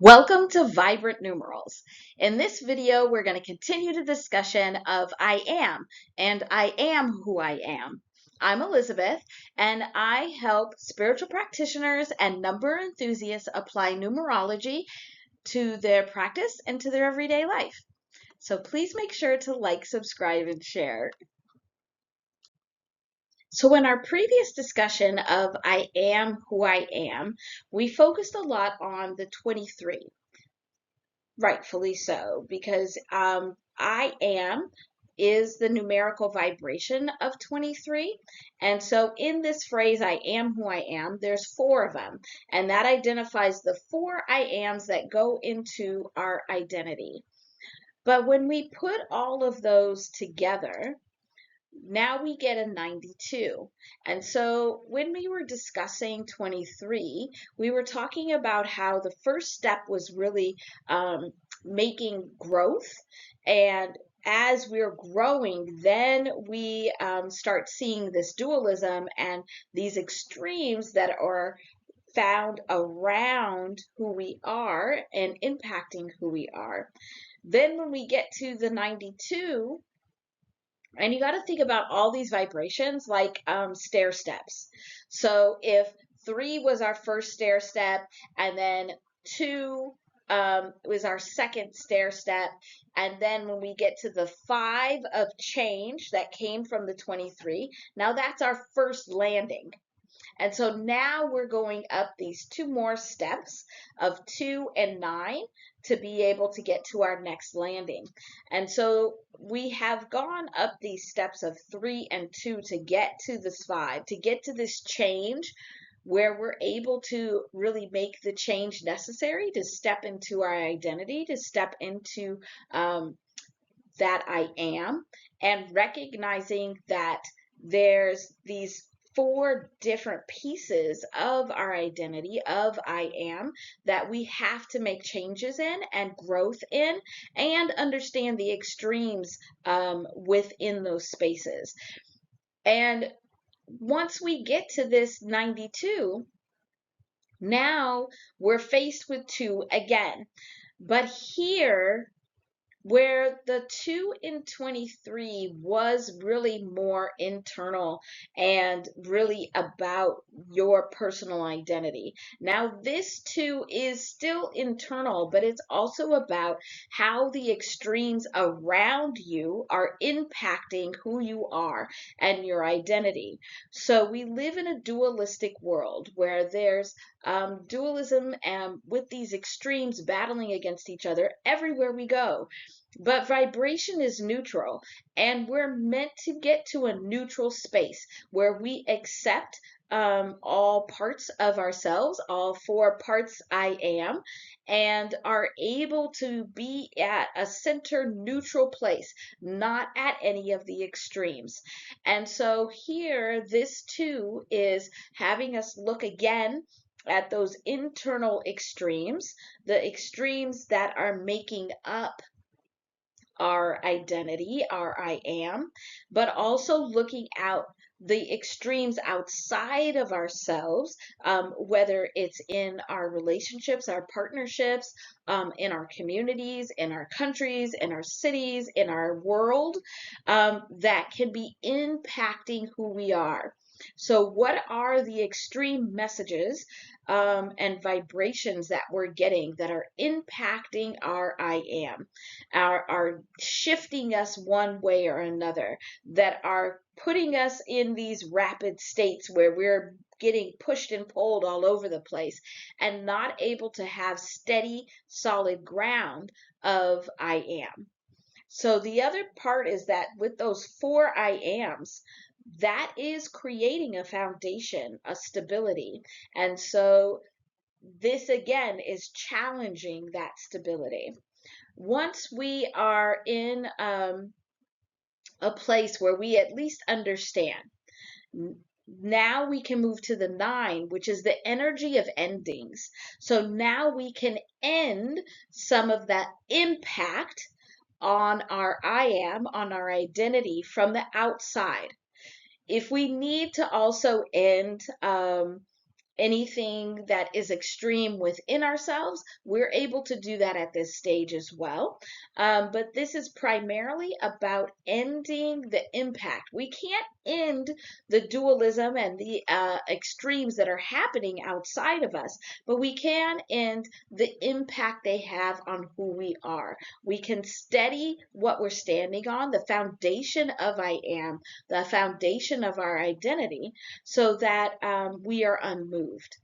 Welcome to Vibrant Numerals. In this video, we're going to continue the discussion of I am, and I am who I am. I'm Elizabeth, and I help spiritual practitioners and number enthusiasts apply numerology to their practice and to their everyday life. So please make sure to like, subscribe, and share. So in our previous discussion of I am who I am, we focused a lot on the 23. Rightfully so, because I am is the numerical vibration of 23. And so in this phrase, I am who I am, there's 4 of them. And that identifies the 4 I ams that go into our identity. But when we put all of those together, now we get a 92. And so when we were discussing 23, we were talking about how the first step was really making growth. And as we're growing, then we start seeing this dualism and these extremes that are found around who we are and impacting who we are. Then when we get to the 92, and you got to think about all these vibrations like stair steps. So if 3 was our first stair step, and then 2 was our second stair step, and then when we get to the 5 of change that came from the 23, now that's our first landing. And so now we're going up these 2 more steps of 2 and 9 to be able to get to our next landing. And so we have gone up these steps of 3 and 2 to get to this 5, to get to this change where we're able to really make the change necessary to step into our identity, to step into that I am, and recognizing that there's these 4 different pieces of our identity of I am that we have to make changes in and growth in, and understand the extremes within those spaces. And once we get to this 92, now we're faced with 2 again. But here, where the 2 in 23 was really more internal and really about your personal identity. Now, this 2 is still internal, but it's also about how the extremes around you are impacting who you are and your identity. So we live in a dualistic world where there's dualism with these extremes battling against each other everywhere we go. But vibration is neutral, and we're meant to get to a neutral space where we accept all parts of ourselves, all 4 parts I am, and are able to be at a center neutral place, not at any of the extremes. And so here, this too is having us look again at those internal extremes, the extremes that are making up our identity, our I am, but also looking out the extremes outside of ourselves, whether it's in our relationships, our partnerships, in our communities, in our countries, in our cities, in our world, that can be impacting who we are. So what are the extreme messages and vibrations that we're getting that are impacting our I am, are shifting us one way or another, that are putting us in these rapid states where we're getting pushed and pulled all over the place and not able to have steady, solid ground of I am. So the other part is that with those 4 I ams, that is creating a foundation, a stability. And so this again is challenging that stability. Once we are in a place where we at least understand, now we can move to the 9, which is the energy of endings. So now we can end some of that impact on our I am, on our identity from the outside. If we need to also end anything that is extreme within ourselves, we're able to do that at this stage as well. But this is primarily about ending the impact. We can't end the dualism and the extremes that are happening outside of us, but we can end the impact they have on who we are. We can steady what we're standing on, the foundation of I am, the foundation of our identity, so that we are unmoved.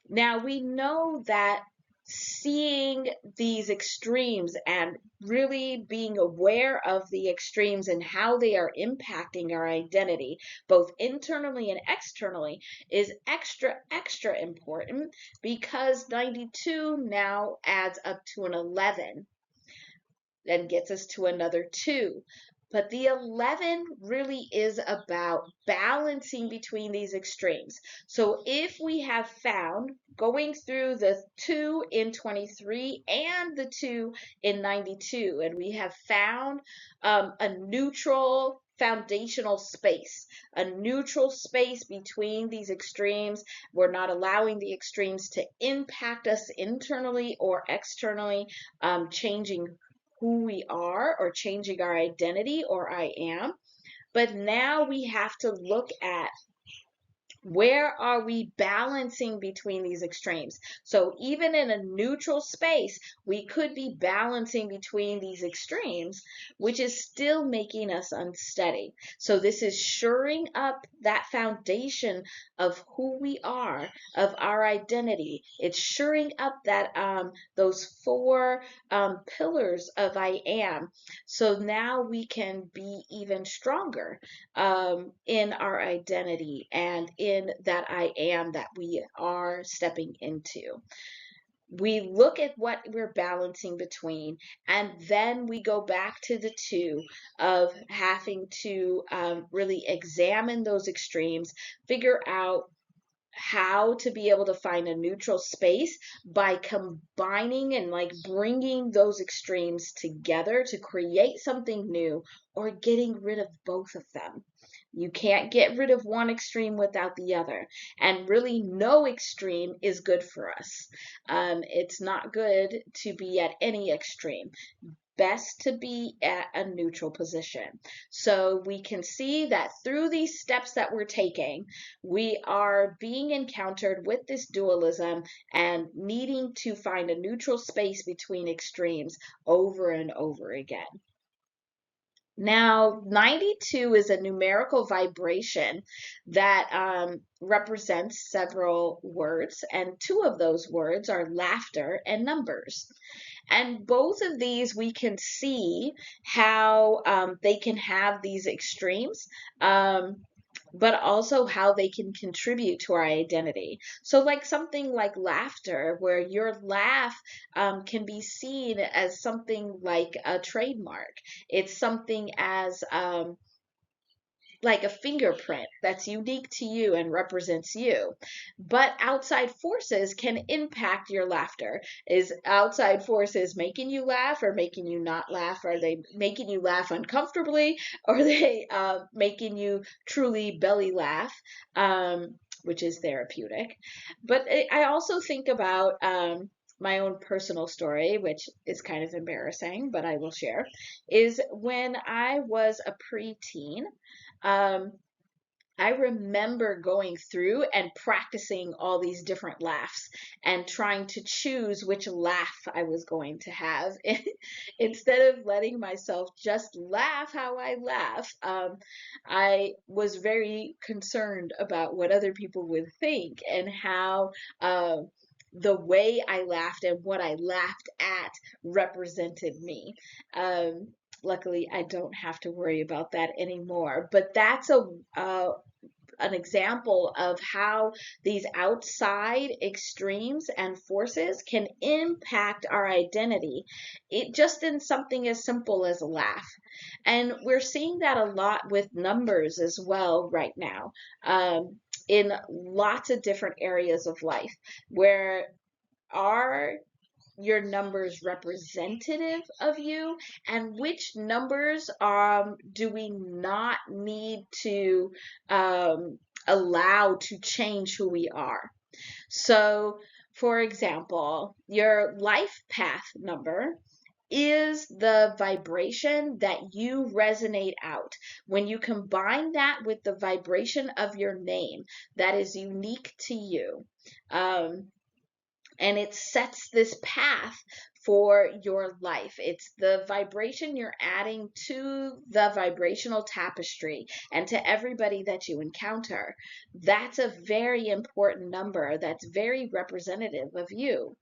Now, we know that seeing these extremes and really being aware of the extremes and how they are impacting our identity, both internally and externally, is extra important, because 92 now adds up to an 11 and gets us to another 2. But the 11 really is about balancing between these extremes. So if we have found, going through the 2 in 23 and the 2 in 92, and we have found a neutral foundational space, a neutral space between these extremes. We're not allowing the extremes to impact us internally or externally, changing who we are or changing our identity or I am. But now we have to look at, where are we balancing between these extremes? So even in a neutral space, we could be balancing between these extremes, which is still making us unsteady. So this is shoring up that foundation of who we are, of our identity. It's shoring up that those 4 pillars of I am. So now we can be even stronger in our identity and in that I am that we are stepping into. We look at what we're balancing between, and then we go back to the 2 of having to really examine those extremes, figure out how to be able to find a neutral space by combining and like bringing those extremes together to create something new, or getting rid of both of them. You can't get rid of one extreme without the other. And really, no extreme is good for us. It's not good to be at any extreme. Best to be at a neutral position. So we can see that through these steps that we're taking, we are being encountered with this dualism and needing to find a neutral space between extremes over and over again. Now, 92 is a numerical vibration that represents several words, and 2 of those words are laughter and numbers. And both of these, we can see how they can have these extremes, but also how they can contribute to our identity. So like something like laughter, where your laugh can be seen as something like a trademark. It's something as like a fingerprint that's unique to you and represents you. But outside forces can impact your laughter. Is outside forces making you laugh or making you not laugh? Are they making you laugh uncomfortably? Or are they making you truly belly laugh? Which is therapeutic. But I also think about my own personal story, which is kind of embarrassing, but I will share, is when I was a preteen. Um, I remember going through and practicing all these different laughs and trying to choose which laugh I was going to have instead of letting myself just laugh how I laugh. I was very concerned about what other people would think, and how the way I laughed and what I laughed at represented me. Luckily, I don't have to worry about that anymore. But that's an example of how these outside extremes and forces can impact our identity, it just in something as simple as a laugh. And we're seeing that a lot with numbers as well right now, in lots of different areas of life. Where are your numbers representative of you, and which numbers do we not need to allow to change who we are? So, for example, your life path number is the vibration that you resonate out. When you combine that with the vibration of your name, that is unique to you. And it sets this path for your life. It's the vibration you're adding to the vibrational tapestry and to everybody that you encounter. That's a very important number that's very representative of you.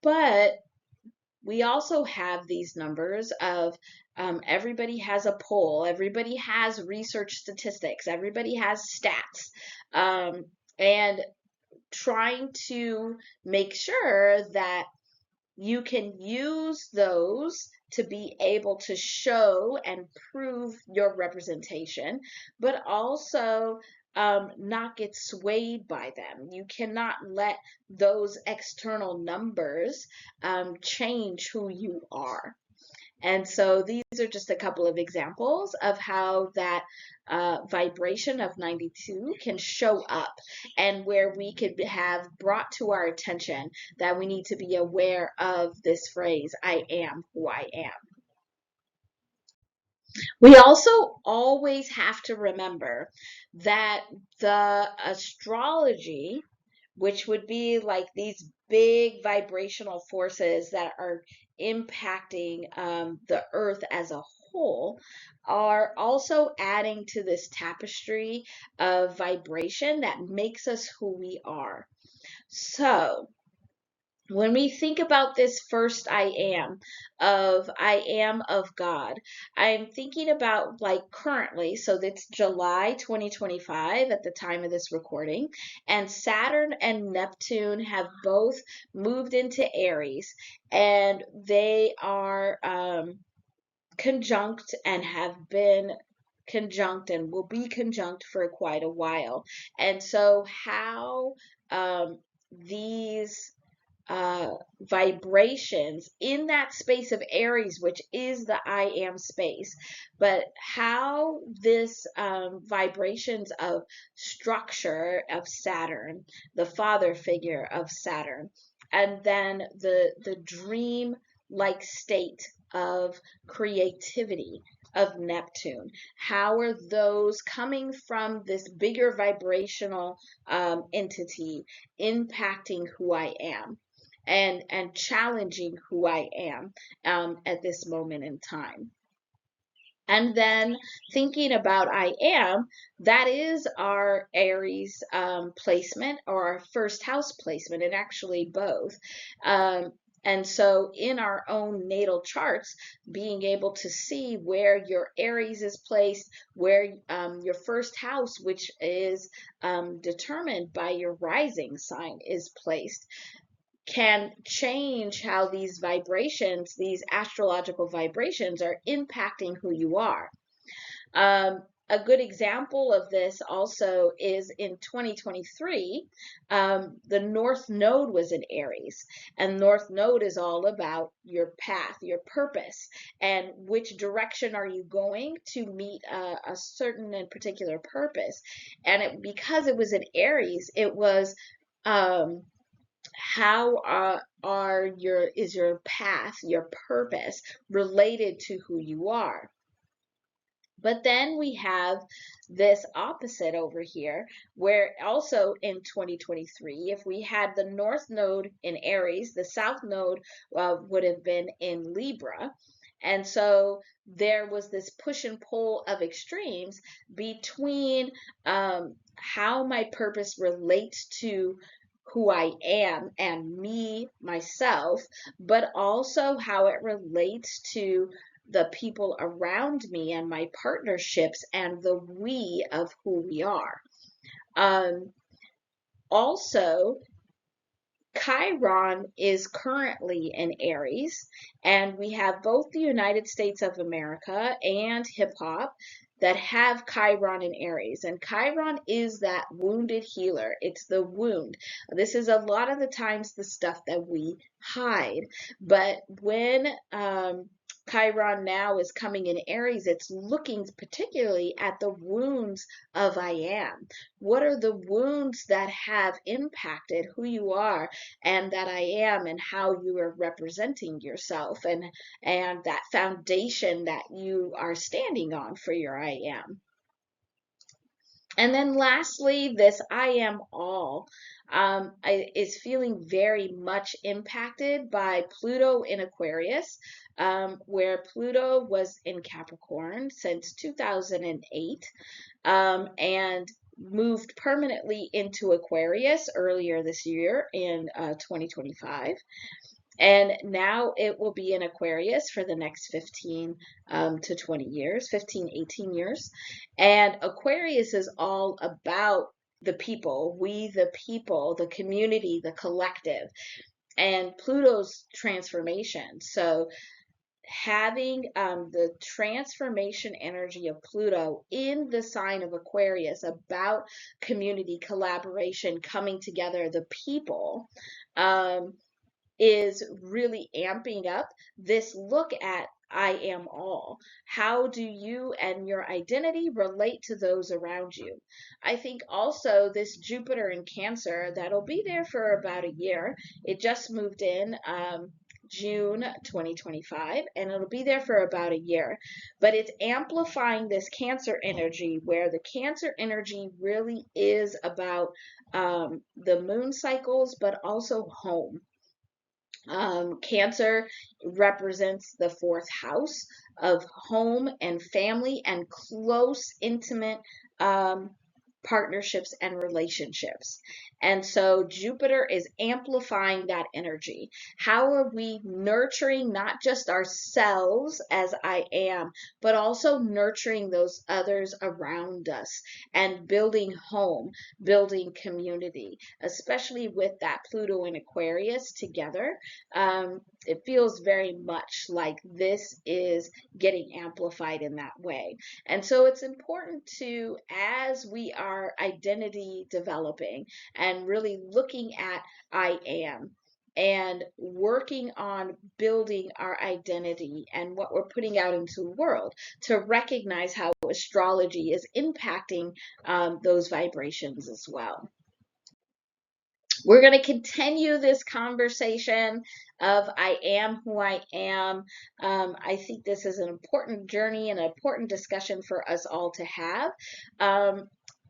But we also have these numbers of everybody has a poll, everybody has research statistics, everybody has stats. And trying to make sure that you can use those to be able to show and prove your representation, but also not get swayed by them. You cannot let those external numbers change who you are. And so these are just a couple of examples of how that vibration of 92 can show up, and where we could have brought to our attention that we need to be aware of this phrase, I am who I am. We also always have to remember that the astrology, which would be like these big vibrational forces that are impacting the earth as a whole, are also adding to this tapestry of vibration that makes us who we are. So, when we think about this first I am of God, I'm thinking about like currently, so that's July 2025 at the time of this recording, and Saturn and Neptune have both moved into Aries, and they are conjunct and have been conjunct and will be conjunct for quite a while. And so how these vibrations in that space of Aries, which is the I am space, but how this vibrations of structure of Saturn, the father figure of Saturn, and then the dream like state of creativity of Neptune. How are those coming from this bigger vibrational entity impacting who I am? And challenging who I am at this moment in time. And then thinking about I am, that is our Aries placement, or our first house placement, and actually both. And so in our own natal charts, being able to see where your Aries is placed, where your first house, which is determined by your rising sign, is placed, can change how these vibrations, these astrological vibrations, are impacting who you are. A good example of this also is in 2023, the North Node was in Aries, and North Node is all about your path, your purpose, and which direction are you going to meet a certain and particular purpose. And because it was in Aries, it was how is your path, your purpose related to who you are. But then we have this opposite over here, where also in 2023, if we had the North Node in Aries, the South Node would have been in Libra. And so there was this push and pull of extremes between how my purpose relates to who I am and me, myself, but also how it relates to the people around me and my partnerships and the we of who we are. Also, Chiron is currently in Aries, and we have both the United States of America and hip hop that have Chiron in Aries. And Chiron is that wounded healer. It's the wound. This is a lot of the times the stuff that we hide. But when Chiron now is coming in Aries, it's looking particularly at the wounds of I am. What are the wounds that have impacted who you are and that I am, and how you are representing yourself, and that foundation that you are standing on for your I am. And then lastly, this I am all is feeling very much impacted by Pluto in Aquarius, where Pluto was in Capricorn since 2008, and moved permanently into Aquarius earlier this year in 2025. And now it will be in Aquarius for the next 15 to 20 years, 15, 18 years. And Aquarius is all about the people, we the people, the community, the collective, and Pluto's transformation. So having the transformation energy of Pluto in the sign of Aquarius about community, collaboration, coming together, the people, is really amping up this look at I am all. How do you and your identity relate to those around you? I think also this Jupiter in Cancer, that'll be there for about a year. It just moved in June 2025, and it'll be there for about a year. But it's amplifying this Cancer energy, where the Cancer energy really is about the moon cycles, but also home. Cancer represents the fourth house of home and family and close, intimate partnerships and relationships. And so Jupiter is amplifying that energy. How are we nurturing not just ourselves as I am, but also nurturing those others around us and building home, building community, especially with that Pluto and Aquarius together. It feels very much like this is getting amplified in that way. And so it's important to, as we are identity developing and really looking at I am and working on building our identity and what we're putting out into the world, to recognize how astrology is impacting those vibrations as well. We're going to continue this conversation of I am who I am. I think this is an important journey and an important discussion for us all to have,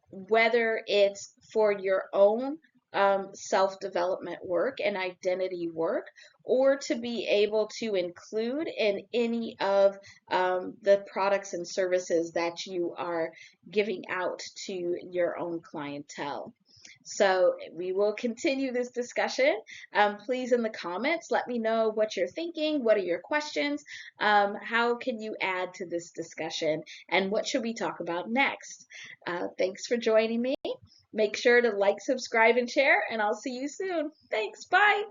whether it's for your own self-development work and identity work, or to be able to include in any of the products and services that you are giving out to your own clientele. So we will continue this discussion. Please, in the comments, let me know what you're thinking. What are your questions? How can you add to this discussion? And what should we talk about next? Thanks for joining me. Make sure to like, subscribe, and share, and I'll see you soon. Thanks. Bye.